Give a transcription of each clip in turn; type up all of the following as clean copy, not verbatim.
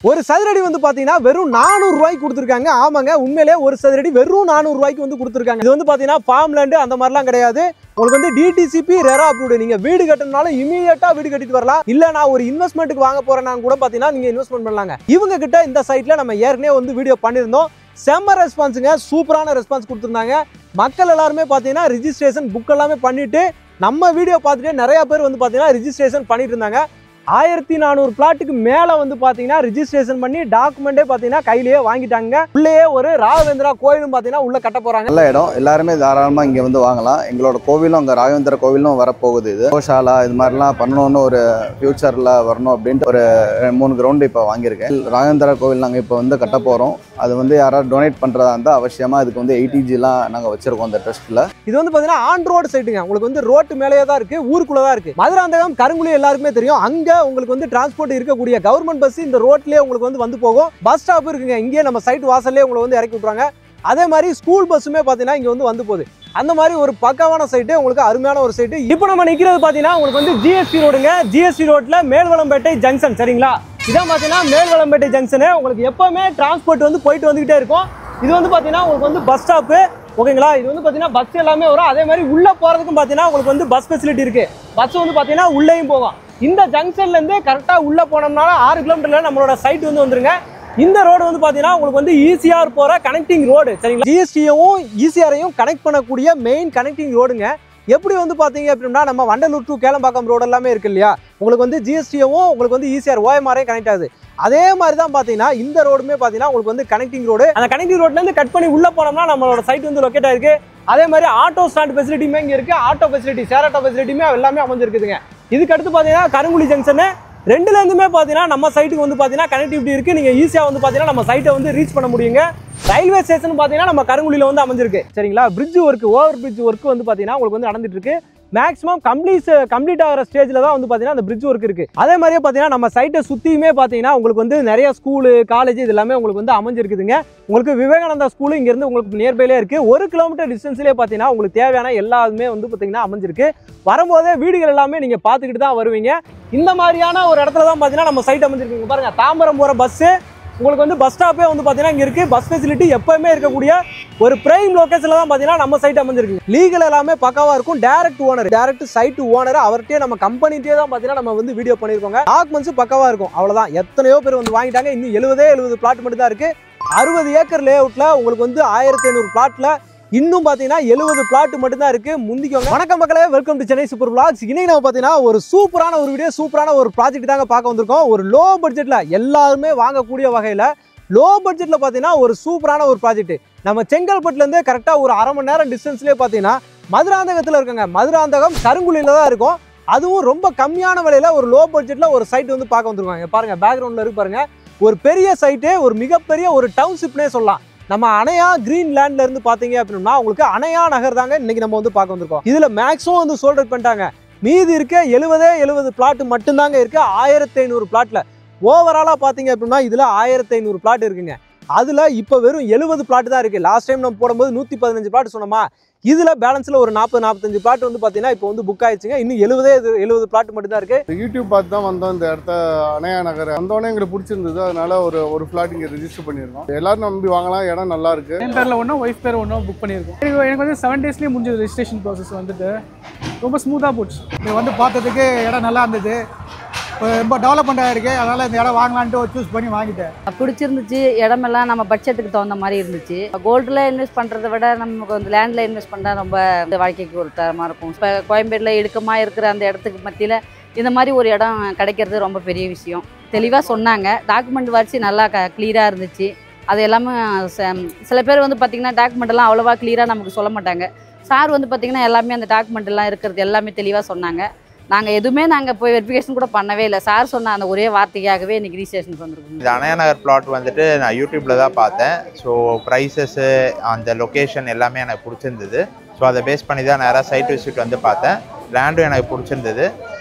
ஒரு சதுரடி வந்து பாத்தீங்கன்னா வெறும் 400 ரூபாய்க்கு கொடுத்துருக்காங்க. ஆமாங்க, உண்மையிலே ஒரு சதுரடி வெறும் 400 ரூபாய்க்கு வந்து கொடுத்துருக்காங்க. இது வந்து பாத்தீங்கன்னா ஃபார்ம் லேண்ட் அந்த மாதிரிலாம் கிடையாது. உங்களுக்கு வந்து டிடிசிபி ரெரா அப்ரூவ்டு. நீங்க வீடு கட்டணும்னாலும் இமீடியட்டா வீடு கட்டிட்டு வரலாம். இல்ல நான் ஒரு இன்வெஸ்ட்மெண்ட்டுக்கு வாங்க போறேன்னா கூட பாத்தீங்கன்னா நீங்க இன்வெஸ்ட்மெண்ட் பண்ணலாங்க. இவங்க கிட்ட இந்த சைட்ல நம்ம ஏற்கனவே வந்து வீடியோ பண்ணிருந்தோம். செம்ம ரெஸ்பான்ஸுங்க, சூப்பரான ரெஸ்பான்ஸ் கொடுத்துருந்தாங்க. மக்கள் எல்லாருமே பாத்தீங்கன்னா ரிஜிஸ்ட்ரேஷன் புக் எல்லாமே பண்ணிட்டு நம்ம வீடியோ பார்த்துட்டு நிறைய பேர் வந்து பாத்தீங்கன்னா ரிஜிஸ்ட்ரேஷன் பண்ணிட்டு இருந்தாங்க. 1400 பிளாட்டுக்கு மேல வந்து பாத்தீங்கன்னா ரிஜிஸ்ட்ரேஷன் பண்ணி டாக்குமெண்டே பாத்தீங்கன்னா கையிலேயே வாங்கிட்டாங்க. உள்ளே ஒரு ராகவேந்திரா கோயிலும் பாத்தீங்கன்னா உள்ள கட்ட போறாங்க. நல்ல இடம், எல்லாருமே தாராளமா இங்க வந்து வாங்கலாம். எங்களோட கோவிலும் அங்க ராகவேந்திர கோவிலும் வரப்போகுது. இது கோஷாலா இது மாதிரிலாம் பண்ணணும்னு ஒரு ஃபியூச்சர்ல வரணும் அப்படின்ட்டு ஒரு 3 கிரவுண்டு இப்போ வாங்கியிருக்கேன். ராகவேந்திர கோவில் நாங்கள் இப்போ வந்து கட்ட போறோம். அது வந்து யாராவது டொனேட் பண்றதா இருந்தால் அவசியமா இதுக்கு வந்து 80Gலாம் நாங்கள் வச்சிருக்கோம் இந்த ட்ரஸ்ட்ல. இது வந்து பாத்தீங்கன்னா ஆன் ரோடு சைட்டுங்க. உங்களுக்கு வந்து ரோட்டு மேலேயே தான் இருக்கு, ஊருக்குள்ள தான் இருக்கு. மதுராந்தகம் கருங்குழி எல்லாருக்குமே தெரியும். அங்க உங்களுக்கு வந்து டிரான்ஸ்போர்ட் இருக்கக்கூடிய கவர்மெண்ட் பஸ் இந்த ரோட்லயே உங்களுக்கு வந்து போகும். பஸ் ஸ்டாப் இருக்குங்க, இங்கே நம்ம சைட் வாசல்லே உங்களை வந்து இறக்கி விட்டுறாங்க. அதே மாதிரி ஸ்கூல் பஸ்ஸுமே பாத்தீங்கன்னா இங்க வந்து போகுது. அந்த மாதிரி ஒரு பக்காவான சைட்டு, உங்களுக்கு அருமையான ஒரு சைட்டு. இப்போ நம்ம நிக்கிறது பாத்தீங்கன்னா உங்களுக்கு வந்து ஜிஎஸ்டி ரோடுங்க. ஜிஎஸ்டி ரோட்ல மேல்வளம்பேட்டை ஜங்ஷன், சரிங்களா? இதான் பாத்தீங்கன்னா மேல்வளம்பேட்டை ஜங்ஷனு. உங்களுக்கு எப்பவுமே டிரான்ஸ்போர்ட் வந்து போயிட்டு வந்துகிட்டே இருக்கும். இது வந்து பாத்தீங்கன்னா உங்களுக்கு வந்து பஸ் ஸ்டாப்பு, ஓகேங்களா? இது வந்து பாத்தீங்கன்னா பஸ் எல்லாமே வரும். அதே மாதிரி உள்ள போறதுக்கும் பாத்தீங்கன்னா உங்களுக்கு வந்து பஸ் ஃபெசிலிட்டி இருக்கு. பஸ் வந்து பாத்தீங்கன்னா உள்ளேயும் போகும். இந்த ஜங்ஷன்ல இருந்து கரெக்டா உள்ள போனோம்னால 6 கிலோமீட்டர்ல நம்மளோட சைட் வந்து வந்துருங்க. இந்த ரோடு வந்து பாத்தீங்கன்னா உங்களுக்கு வந்து ஈசிஆர் போற கனெக்டிங் ரோடு, சரிங்களா? ஜிஎஸ்டியும் ஈசிஆரையும் கனெக்ட் பண்ணக்கூடிய மெயின் கனெக்டிங் ரோடுங்க. எப்படி வந்து பாத்தீங்க அப்படின்னா நம்ம வண்டலூர் டு கேளம்பாக்கம் ரோடு எல்லாமே இருக்கு இல்லையா? உங்களுக்கு வந்து ஜிஎஸ்டியும் உங்களுக்கு வந்து ஈசிஆர் ஓஎம்ஆரையும் கனெக்ட் ஆகுது. அதே மாதிரி தான் பாத்தீங்கன்னா இந்த ரோடுமே பாத்தீங்கன்னா உங்களுக்கு வந்து கனெக்டிங் ரோடு. அந்த கனெக்டிங் ரோட்ல இருந்து கட் பண்ணி உள்ள போனோம்னா நம்மளோட சைட் வந்து லொக்கேட் ஆயிருக்கு. அதே மாதிரி ஆட்டோ ஸ்டாண்ட் ஃபெசிலிட்டியுமே இங்க இருக்கு. ஆட்டோ ஃபெசிலிட்டி, ஷேர் ஆட்டோ ஃபெசிலிட்டியுமே எல்லாமே அமைஞ்சிருக்குதுங்க. இதுக்கு அடுத்து பாத்தீங்கன்னா கருங்குழி ஜங்ஷன். ரெண்டுல இருந்துமே பாத்தீங்கன்னா நம்ம சைட்டுக்கு வந்து பாத்தீங்கன்னா கனெக்டிவிட்டி இருக்கு. நீங்க ஈஸியா வந்து பாத்தீங்கன்னா நம்ம சைட்டை வந்து ரீச் பண்ண முடியுங்க. ரயில்வே ஸ்டேஷன் பாத்தீங்கன்னா நம்ம கருங்குழியில வந்து அமைஞ்சிருக்கு, சரிங்களா? Bridge work, over bridge work வந்து பாத்தீங்கன்னா உங்களுக்கு வந்து நடந்துட்டு இருக்கு. மேக்ஸிமம் கம்ப்ளீட் ஆகிற ஸ்டேஜ்ல தான் வந்து பாத்தீங்கன்னா அந்த பிரிட்ஜ் ஒர்க் இருக்கு. அதே மாதிரியே பாத்தீங்கன்னா நம்ம சைட்டை சுத்தியுமே பாத்தீங்கன்னா உங்களுக்கு வந்து நிறைய ஸ்கூலு, காலேஜ் இது எல்லாமே உங்களுக்கு வந்து அமைஞ்சிருக்குதுங்க. உங்களுக்கு விவேகானந்தா ஸ்கூல் இங்க இருந்து உங்களுக்கு நியர்பைலே இருக்கு. 1 கிலோமீட்டர் டிஸ்டன்ஸ்லேயே பாத்தீங்கன்னா உங்களுக்கு தேவையான எல்லாமே வந்து பாத்தீங்கன்னா அமைஞ்சிருக்கு. வரும்போதே வீடுகள் எல்லாமே நீங்க பாத்துக்கிட்டு தான் வருவீங்க. இந்த மாதிரியான ஒரு இடத்துல தான் பாத்தீங்கன்னா நம்ம சைட் அமைஞ்சிருக்கு. பாருங்க, தாம்பரம் போற பஸ் உங்களுக்கு வந்து பஸ் ஸ்டாப்பே வந்து பாத்தீங்கன்னா இங்க இருக்கு. பஸ் ஃபெசிலிட்டி எப்பவுமே இருக்கக்கூடிய ஒரு பிரைம் லொகேஷன்ல தான் பாத்தீங்கன்னா நம்ம சைட் அமைஞ்சிருக்கு. லீகல் எல்லாமே பக்காவா இருக்கும். டைரக்ட் சைட் ஓனர் அவர்கிட்டயே நம்ம கம்பெனிட்டே தான் பாத்தீங்கன்னா நம்ம வந்து வீடியோ பண்ணிருக்கோங்க. டாக்குமெண்ட்ஸ் பக்காவா இருக்கும். அவ்வளவுதான். எத்தனையோ பேர் வந்து வாங்கிட்டாங்க. இன்னும் 70 பிளாட் மட்டும் தான் இருக்கு. 60 ஏக்கர் லே அவுட்ல உங்களுக்கு வந்து 1500 பிளாட்ல இன்னும் பாத்தீங்கன்னா 70 பிளாட் மட்டும் தான் இருக்கு. முந்திக்கோங்க. வணக்கம் மக்களே, welcome to Chennai super vlogs. இன்னைக்கு நம்ம பாத்தீங்கன்னா ஒரு சூப்பரான ஒரு வீடியோ, சூப்பரான ஒரு ப்ராஜெக்ட் தாங்க பார்க்க வந்திருக்கோம். ஒரு லோ பட்ஜெட்ல எல்லாருமே வாங்கக்கூடிய வகையில லோ பட்ஜெட்ல பாத்தீங்கன்னா ஒரு சூப்பரான ஒரு ப்ராஜெக்ட். நம்ம செங்கல்பட்டுல இருந்து கரெக்டா ஒரு 1/2 மணி நேரம் டிஸ்டன்ஸ்லயே பாத்தீங்கன்னா மதுராந்தகத்துல இருக்குங்க. மதுராந்தகம் கருங்குழியில தான் இருக்கும். அதுவும் ரொம்ப கம்மியான விலையில ஒரு லோ பட்ஜெட்ல ஒரு சைட் வந்து பார்க்க வந்திருக்காங்க. பாருங்க, பேக்ரவுண்ட்ல இருக்கு பாருங்க. ஒரு பெரிய சைட்டு, ஒரு மிகப்பெரிய ஒரு டவுன்ஷிப்னே சொல்லலாம். நம்ம அணையா கிரீன் லேண்ட்ல இருந்து பாத்தீங்க அப்படின்னா உங்களுக்கு அணையா நகர் தாங்க இன்னைக்கு நம்ம வந்து பார்க்க வந்திருக்கோம். இதுல மேக்ஸிமம் வந்து சோல்ட் அவுட் பண்ணிட்டாங்க. மீதி இருக்க 70 பிளாட் மட்டும் தாங்க இருக்கு 1500 பிளாட்ல. ஓவராலா பாத்தீங்க அப்படின்னா இதுல 1500 பிளாட் இருக்குங்க. அதுல இப்ப வெறும் 70 பிளாட் தான் இருக்கு. லாஸ்ட் டைம் நம்ம போடும்போது 115 பிளாட் சொன்னோமா, இதுல பேலன்ஸ்ல ஒரு 40-45 பிளாட் வந்து பாத்தீங்கன்னா இப்போ வந்து புக் ஆயிடுச்சுங்க. இன்னும் 70 பிளாட் மட்டும் தான் இருக்கு. யூடியூப் பார்த்து தான் வந்தோம். இந்த இடத்த அணையா நகர் வந்தோடனே எங்களுக்கு பிடிச்சிருந்தது. அதனால ஒரு பிளாட் இங்கே ரிஜிஸ்டர் பண்ணியிருக்கோம். எல்லாரும் நம்பி வாங்கலாம். இடம் நல்லா இருக்கு. என் பேரில் ஒன்றும் ஒய்ஃப் பேர் ஒன்றும் புக் பண்ணியிருக்கோம். எனக்கு வந்து 7 டேஸ்லேயே முடிஞ்சது. ரெஜிஸ்ட்ரேஷன் ப்ராசஸ் வந்துட்டு ரொம்ப ஸ்மூத்தாக போச்சு. இது வந்து பார்த்ததுக்கு இடம் நல்லா இருந்தது. ரொம்ப டெவலப்மெண்ட் ஆகிருக்கு. அதனால் இந்த இடம் வாங்கலான்ட்டு சூஸ் பண்ணி வாங்கிட்டேன். பிடிச்சிருந்துச்சு. இடமெல்லாம் நம்ம பட்ஜெட்டுக்கு தகுந்த மாதிரி இருந்துச்சு. கோல்டில் இன்வெஸ்ட் பண்ணுறதை விட நமக்கு வந்து லேண்டில் இன்வெஸ்ட் பண்ணால் ரொம்ப வாழ்க்கைக்கு ஒரு தரமாக இருக்கும். இப்போ கோயம்பேட்டில் இடுக்கமாக இருக்கிற அந்த இடத்துக்கு மத்தியில் இந்த மாதிரி ஒரு இடம் கிடைக்கிறது ரொம்ப பெரிய விஷயம். தெளிவாக சொன்னாங்க. டாக்குமெண்ட் வச்சு நல்லா கிளியராக இருந்துச்சு. அது எல்லாமே சில பேர் வந்து பார்த்திங்கன்னா டாக்குமெண்ட்டெல்லாம் அவ்வளோவா கிளியராக நமக்கு சொல்ல மாட்டாங்க. சார் வந்து பார்த்திங்கன்னா எல்லாமே அந்த டாக்குமெண்ட் எல்லாம் இருக்கிறது எல்லாமே தெளிவாக சொன்னாங்க. நாங்கள் போய் வெரிஃபிகேஷன் கூட பண்ணவே இல்லை. சார் சொன்ன அந்த ஒரே வார்த்தைக்காகவே இன்னைக்கு ரிஜிஸ்ட்ரேஷன் வந்துருக்கோம். இந்த அணையா நகர் பிளாட் வந்துட்டு நான் யூடியூப்ல தான் பார்த்தேன். ஸோ ப்ரைஸஸ்ஸு, அந்த லொக்கேஷன் எல்லாமே எனக்கு பிடிச்சிருந்தது. ஸோ அதை பேஸ் பண்ணி தான் நேராக சைட் விசிட் வந்து பார்த்தேன். லேண்டும் எனக்கு பிடிச்சிருந்தது.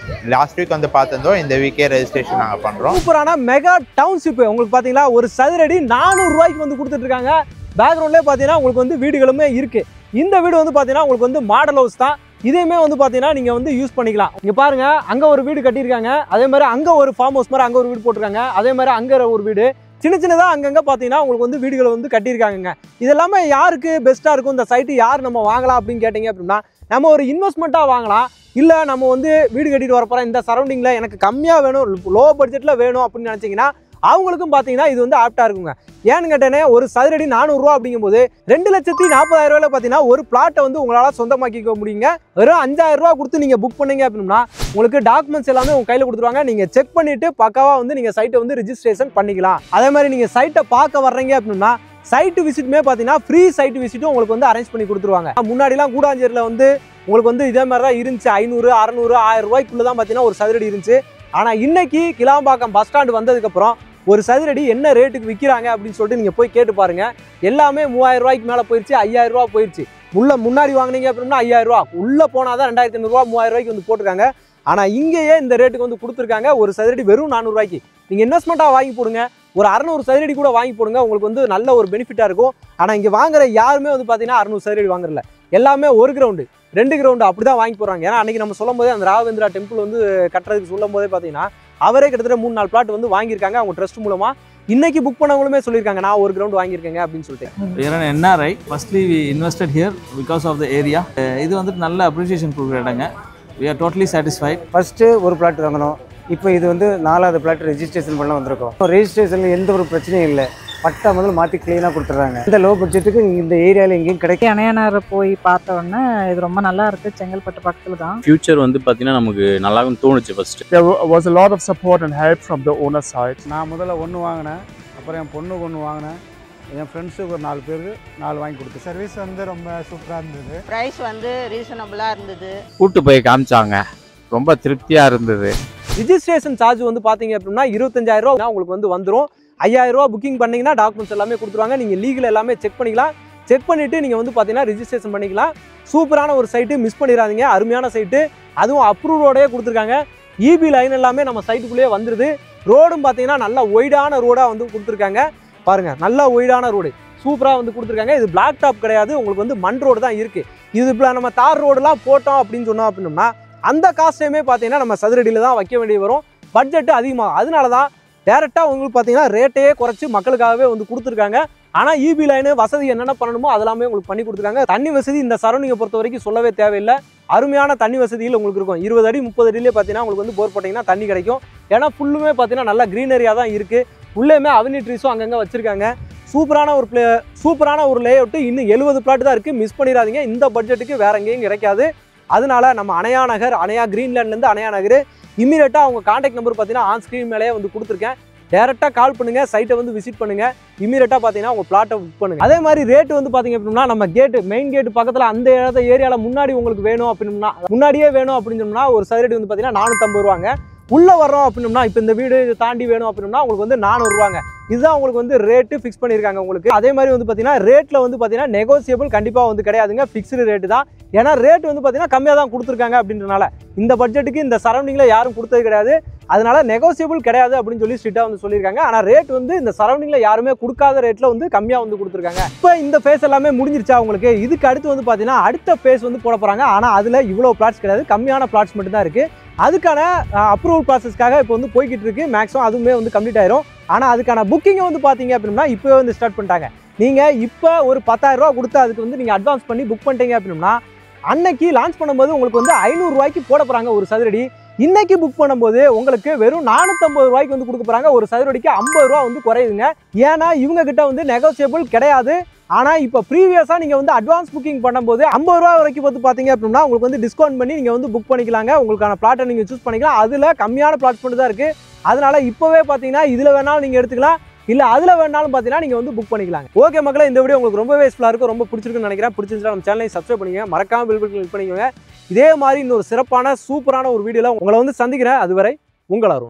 லாஸ்ட் வீக் வந்து பார்த்துருந்தோம். இந்த வீக்கே ரெஜிஸ்ட்ரேஷன் நாங்கள் பண்ணுறோம். சூப்பரான மெகா டவுன்ஷிப். உங்களுக்கு பார்த்தீங்களா ஒரு சதுரடி 400 ரூபாய்க்கு வந்து கொடுத்துட்டு இருக்காங்க. பேக்ரவுண்ட்லேயே பார்த்தீங்கன்னா உங்களுக்கு வந்து வீடுகளுமே இருக்கு. இந்த வீடு வந்து பார்த்தீங்கன்னா உங்களுக்கு வந்து மாடல் ஹவுஸ் தான். இதையுமே வந்து பார்த்தீங்கன்னா நீங்கள் வந்து யூஸ் பண்ணிக்கலாம். இங்கே பாருங்க, அங்கே ஒரு வீடு கட்டியிருக்காங்க, அதே மாதிரி அங்கே ஒரு ஃபார்ம் ஹவுஸ் மாதிரி அங்கே ஒரு வீடு போட்டிருக்காங்க, அதே மாதிரி அங்கே ஒரு வீடு சின்ன சின்னதாக அங்கங்கே பார்த்தீங்கன்னா உங்களுக்கு வந்து வீடுகளை வந்து கட்டியிருக்காங்க. இது எல்லாமே யாருக்கு பெஸ்ட்டாக இருக்கும், இந்த சைட்டு யார் நம்ம வாங்கலாம் அப்படின்னு கேட்டிங்க அப்படின்னா, நம்ம ஒரு இன்வெஸ்ட்மெண்ட்டாக வாங்கலாம். இல்லை நம்ம வந்து வீடு கட்டிட்டு வரப்போகிறோம், இந்த சரௌண்டிங்கில் எனக்கு கம்மியாக வேணும், லோ பட்ஜெட்டில் வேணும் அப்படின்னு நினச்சிங்கன்னா அவங்களுக்கும் பார்த்தீங்கன்னா இது வந்து ஆப்டாக இருக்குங்க. ஏன்னு கேட்டேனே, ஒரு சதுரடி 400 ரூபா அப்படிங்கும்போது 2,40,000 பார்த்தீங்கன்னா ஒரு பிளாட்டை வந்து உங்களால் சொந்தமாக்கிக்க முடியுங்க. வெறும் 5,000 ரூபா கொடுத்து நீங்கள் புக் பண்ணீங்க அப்படின்னா உங்களுக்கு டாக்குமெண்ட்ஸ் எல்லாமே உங்கள் கையில் கொடுத்துருவாங்க. நீங்கள் செக் பண்ணிவிட்டு பக்காவாக வந்து நீங்கள் சைட்டை வந்து ரிஜிஸ்ட்ரேஷன் பண்ணிக்கலாம். அதே மாதிரி நீங்கள் சைட்டை பார்க்க வர்றீங்க அப்படின்னா சைட்டு விசிட்டுமே பார்த்தீங்கன்னா ஃப்ரீ சைட்டு விசிட்டும் உங்களுக்கு வந்து அரேஞ்ச் பண்ணி கொடுத்துருவாங்க. முன்னாடிலாம் கூடாஞ்சேரியில் வந்து உங்களுக்கு வந்து இதே மாதிரி தான் இருந்துச்சு. 500, 600, 1000 ரூபாய்க்குள்ளே தான் பார்த்தீங்கன்னா ஒரு சதுரடி இருந்துச்சு. ஆனால் இன்னைக்கு கிளாம்பாக்கம் பஸ் ஸ்டாண்டு வந்ததுக்கப்புறம் ஒரு சதுரடி என்ன ரேட்டுக்கு விற்கிறாங்க அப்படின்னு சொல்லிட்டு நீங்கள் போய் கேட்டு பாருங்கள். எல்லாமே 3000 ரூபாய்க்கு மேலே போயிடுச்சு, 5000 ரூபா போயிடுச்சு. முன்னாடி வாங்கினீங்க அப்படின்னா 5000 ரூபா, உள்ளே போனால் தான் 2500 ரூபா 3000 ரூபாய்க்கு வந்து போட்டிருக்காங்க. ஆனால் இங்கேயே இந்த ரேட்டுக்கு வந்து கொடுத்துருக்காங்க. ஒரு சதுரடி வெறும் 400 ரூபாய்க்கு. நீங்கள் இன்வெஸ்ட்மெண்ட்டாக வாங்கி போடுங்க, ஒரு 600 சதுரடி கூட வாங்கி போடுங்க, உங்களுக்கு வந்து நல்ல ஒரு பெனிஃபிட்டாக இருக்கும். ஆனால் இங்கே வாங்குற யாருமே வந்து பார்த்தீங்கன்னா 600 சதுரடி வாங்குறல, எல்லாமே 1 கிரவுண்டு 2 கிரவுண்டு அப்படி தான் வாங்கி போடுறாங்க. ஏன்னா அன்றைக்கி நம்ம சொல்லும் போதே அந்த ராகவேந்திரா டெம்பிள் வந்து கட்டுறதுக்கு சொல்லும் போதே பார்த்தீங்கன்னா அவரே கிட்டத்தட்ட 3-4 பிளாட் வந்து வாங்கியிருக்காங்க அவங்க ட்ரஸ்ட் மூலமாக. இன்னைக்கு புக் பண்ணவங்களுமே சொல்லியிருக்காங்க நான் 1 கிரவுண்ட் வாங்கியிருக்கேங்க அப்படின்னு சொல்லிட்டு. We are an NRI. Firstly, we invested here because of the area. இது வந்துட்டு நல்ல அப்ரிசியேஷன் கொடுக்குற இடங்க. We are totally satisfied. First ஒரு பிளாட் வாங்கினோம், இப்போ இது வந்து 4வது பிளாட் ரெஜிஸ்ட்ரேஷன் பண்ண வந்திருக்கோம். ரெஜிஸ்ட்ரேஷனில் எந்த ஒரு பிரச்சனையும் இல்லை, பட்டா முதல்ல மாற்றி க்ளீனாக கொடுத்துட்றாங்க. இந்த லோ பட்ஜெட்டுக்கு இந்த ஏரியாவில் எங்கேயும் கிடைக்கும். அணையனாரை போய் பார்த்த உடனே இது ரொம்ப நல்லா இருக்குது, செங்கல்பட்டு பக்கத்தில் தான். ஃபியூச்சர் வந்து பார்த்தீங்கன்னா நமக்கு நல்லாவும் தோணுச்சு. First there was a lot of support and help from the owner side. நான் முதல்ல 1 வாங்கினேன், அப்புறம் என் பொண்ணுக்கு 1 வாங்கினேன், என் ஃப்ரெண்ட்ஸுக்கு ஒரு 4 பேருக்கு 4 வாங்கி கொடுத்தேன். சர்வீஸ் வந்து ரொம்ப சூப்பராக இருந்தது, ப்ரைஸ் வந்து ரீசனபிளாக இருந்தது, கூட்டு போய் காமிச்சாங்க, ரொம்ப திருப்தியாக இருந்தது. ரிஜிஸ்ட்ரேஷன் சார்ஜ் வந்து பார்த்தீங்க அப்படின்னா 25,000 ரூபா உங்களுக்கு வந்து வந்துடும். 5,000 ரூபா புக்கிங் பண்ணிங்கன்னா டாக்குமெண்ட்ஸ் எல்லாமே கொடுத்துருவாங்க. நீங்கள் லீகல் எல்லாமே செக் பண்ணிக்கலாம். செக் பண்ணிவிட்டு நீங்கள் வந்து பார்த்தீங்கன்னா ரிஜிஸ்ட்ரேஷன் பண்ணிக்கலாம். சூப்பரான ஒரு சைட்டு, மிஸ் பண்ணிடாதீங்க. அருமையான சைட்டு, அதுவும் அப்ரூவோடய கொடுத்துருக்காங்க. இபி லைன் எல்லாமே நம்ம சைட்டுக்குள்ளேயே வந்துடுது. ரோடும் பார்த்தீங்கன்னா நல்ல ஒய்டான ரோடாக வந்து கொடுத்துருக்காங்க. பாருங்கள், நல்ல ஒய்டான ரோடு சூப்பராக வந்து கொடுத்துருக்காங்க. இது பிளாக் டாப் கிடையாது, உங்களுக்கு வந்து மண் ரோடு தான் இருக்குது. இது இப்போ நம்ம தார் ரோடெலாம் போட்டோம் அப்படின்னு சொன்னோம் அப்படின்னோம்னா அந்த காஸ்ட்டையுமே பார்த்தீங்கன்னா நம்ம சதுரடியில் தான் வைக்க வேண்டிய வரும். பட்ஜெட்டு அதிகமாகும். அதனால தான் டேரெக்டாக உங்களுக்கு பார்த்தீங்கன்னா ரேட்டையே குறைச்சி மக்களுக்காகவே வந்து கொடுத்துருக்காங்க. ஆனால் இபி லைனு வசதி என்னென்ன பண்ணணுமோ அதெல்லாமே உங்களுக்கு பண்ணி கொடுத்துருக்காங்க. தண்ணி வசதி இந்த சரௌண்டிங்கை பொறுத்த வரைக்கும் சொல்லவே தேவையில்லை. அருமையான தண்ணி வசதியில் உங்களுக்கு இருக்கும். 20 அடி 30 அடியிலே பார்த்தீங்கன்னா உங்களுக்கு வந்து போர் போட்டிங்கன்னா தண்ணி கிடைக்கும். ஏன்னா ஃபுல்லுமே பார்த்தீங்கன்னா நல்லா க்ரீனரியாக தான் இருக்குது. உள்ளேயுமே அவனி ட்ரீஸும் அங்கங்கே வச்சுருக்காங்க. சூப்பரான ஒரு லேஅவுட்டு. இன்னும் 70 பிளாட் தான் இருக்குது, மிஸ் பண்ணிடாதீங்க. இந்த பட்ஜெட்டுக்கு வேறு எங்கேயும் கிடைக்காது. அதனால நம்ம அணையா நகர், அணையா கிரீன்லேண்ட்லேருந்து அணையா நகர் இமீடியட்டாக அவங்க கான்டாக்ட் நம்பர் பார்த்தீங்கன்னா ஆன் ஸ்க்ரீன் மேலேயே வந்து கொடுத்துருக்கேன். டேரெக்டாக கால் பண்ணுங்கள், சைட்டை வந்து விசிட் பண்ணுங்கள். இமீடியட்டாக பார்த்தீங்கன்னா உங்கள் பிளாட்டை புக் பண்ணுங்கள். அதே மாதிரி ரேட்டு வந்து பார்த்தீங்க அப்படின்னா நம்ம மெயின் கேட்டு பக்கத்தில் அந்த ஏரியாவில் முன்னாடி உங்களுக்கு வேணும் அப்படின்னா முன்னாடியே வேணும் அப்படின்னு சொன்னால் ஒரு சதுரடி வந்து பார்த்தீங்கன்னா 450 ரூபாங்க. உள்ளே வரோம் அப்படின்னா இப்போ இந்த வீடு தாண்டி வேணும் அப்படின்னா உங்களுக்கு வந்து 400 ரூபாங்க. இதுதான் உங்களுக்கு வந்து ரேட்டு ஃபிக்ஸ் பண்ணியிருக்காங்க உங்களுக்கு. அதே மாதிரி வந்து பார்த்தீங்கன்னா ரேட்டில் வந்து பார்த்தீங்கன்னா நெகோசியபிள் கண்டிப்பாக வந்து கிடையாதுங்க, ஃபிக்ஸ்டு ரேட்டு தான். ஏன்னா ரேட் வந்து பார்த்தீங்கன்னா கம்மியாக தான் கொடுத்துருக்காங்க அப்படின்றனால இந்த பட்ஜெட்டுக்கு இந்த சரௌண்டிங்கில் யாரும் கொடுத்தது கிடையாது. அதனால நெகோசியபிள் கிடையாது அப்படின்னு சொல்லி ஸ்ட்ரிக்டாக வந்து சொல்லியிருக்காங்க. ஆனால் ரேட் வந்து இந்த சரௌண்டிங்கில் யாருமே கொடுக்காத ரேட்டில் வந்து கம்மியாக வந்து கொடுத்துருக்காங்க. இப்போ இந்த ஃபேஸ் எல்லாமே முடிஞ்சிருச்சா உங்களுக்கு? இதுக்கு அடுத்து வந்து பார்த்தீங்கன்னா அடுத்த ஃபேஸ் வந்து போட போகிறாங்க. ஆனால் அதில் இவ்வளோ பிளாட்ஸ் கிடையாது, கம்மியான பிளாட்ஸ் மட்டும் தான் இருக்குது. அதுக்கான அப்ரூவல் ப்ராசஸ்க்காக இப்போ வந்து போய்கிட்டு இருக்கு. மேக்ஸிமம் அதுவுமே வந்து கம்ப்ளீட் ஆயிரும். ஆனால் அதுக்கான புக்கிங்கை வந்து பார்த்தீங்க அப்படின்னா இப்போவே வந்து ஸ்டார்ட் பண்ணிட்டாங்க. நீங்கள் இப்போ ஒரு 10,000 ரூபா கொடுத்து அதுக்கு வந்து நீங்கள் அட்வான்ஸ் பண்ணி புக் பண்ணிட்டீங்க அப்படின்னா அன்னைக்கு லான்ச் பண்ணும்போது உங்களுக்கு வந்து 500 ரூபாய்க்கு போட போகிறாங்க ஒரு சதுரடி. இன்னைக்கு புக் பண்ணும்போது உங்களுக்கு வெறும் 450 ரூபாய்க்கு வந்து கொடுக்க போகிறாங்க. ஒரு சதுரடிக்கு 50 ரூபா வந்து குறையுதுங்க. ஏன்னா இவங்க கிட்ட வந்து நெகோசியபிள் கிடையாது. ஆனால் இப்போ ப்ரீவியஸாக நீங்கள் வந்து அட்வான்ஸ் புக்கிங் பண்ணும்போது 50 ரூபா வரைக்கும் வந்து பார்த்தீங்க அப்படின்னா உங்களுக்கு வந்து டிஸ்கவுண்ட் பண்ணி நீங்கள் வந்து புக் பண்ணிக்கலாங்க. உங்களுக்கான பிளாட்டை நீங்கள் சூஸ் பண்ணிக்கலாம். அதில் கம்மியான பிளாட்ஸ் மட்டும் தான் இருக்குது. அதனால இப்போவே பார்த்தீங்கன்னா இதில் வேணாலும் நீங்கள் எடுத்துக்கலாம், இல்லை அதில் வேணாலும் பார்த்தீங்கன்னா நீங்கள் வந்து புக் பண்ணிக்கலாங்க. ஓகே மக்களே, இந்த வீடியோ உங்களுக்கு ரொம்ப யூஸ்ஃபுல்லாக இருக்கும், ரொம்ப பிடிச்சிருக்குன்னு நினைக்கிறேன். பிடிச்சிருந்தா நம்ம சேனலை சப்ஸ்கிரைப் பண்ணிக்கோங்க, மறக்காம பெல் பட்டன் கிளிக் பண்ணிக்கோங்க. இதே மாதிரி இன்னொரு சிறப்பான சூப்பரான ஒரு வீடியோவில் உங்களை வந்து சந்திக்கிறேன். அதுவரை உங்கள் அருண்.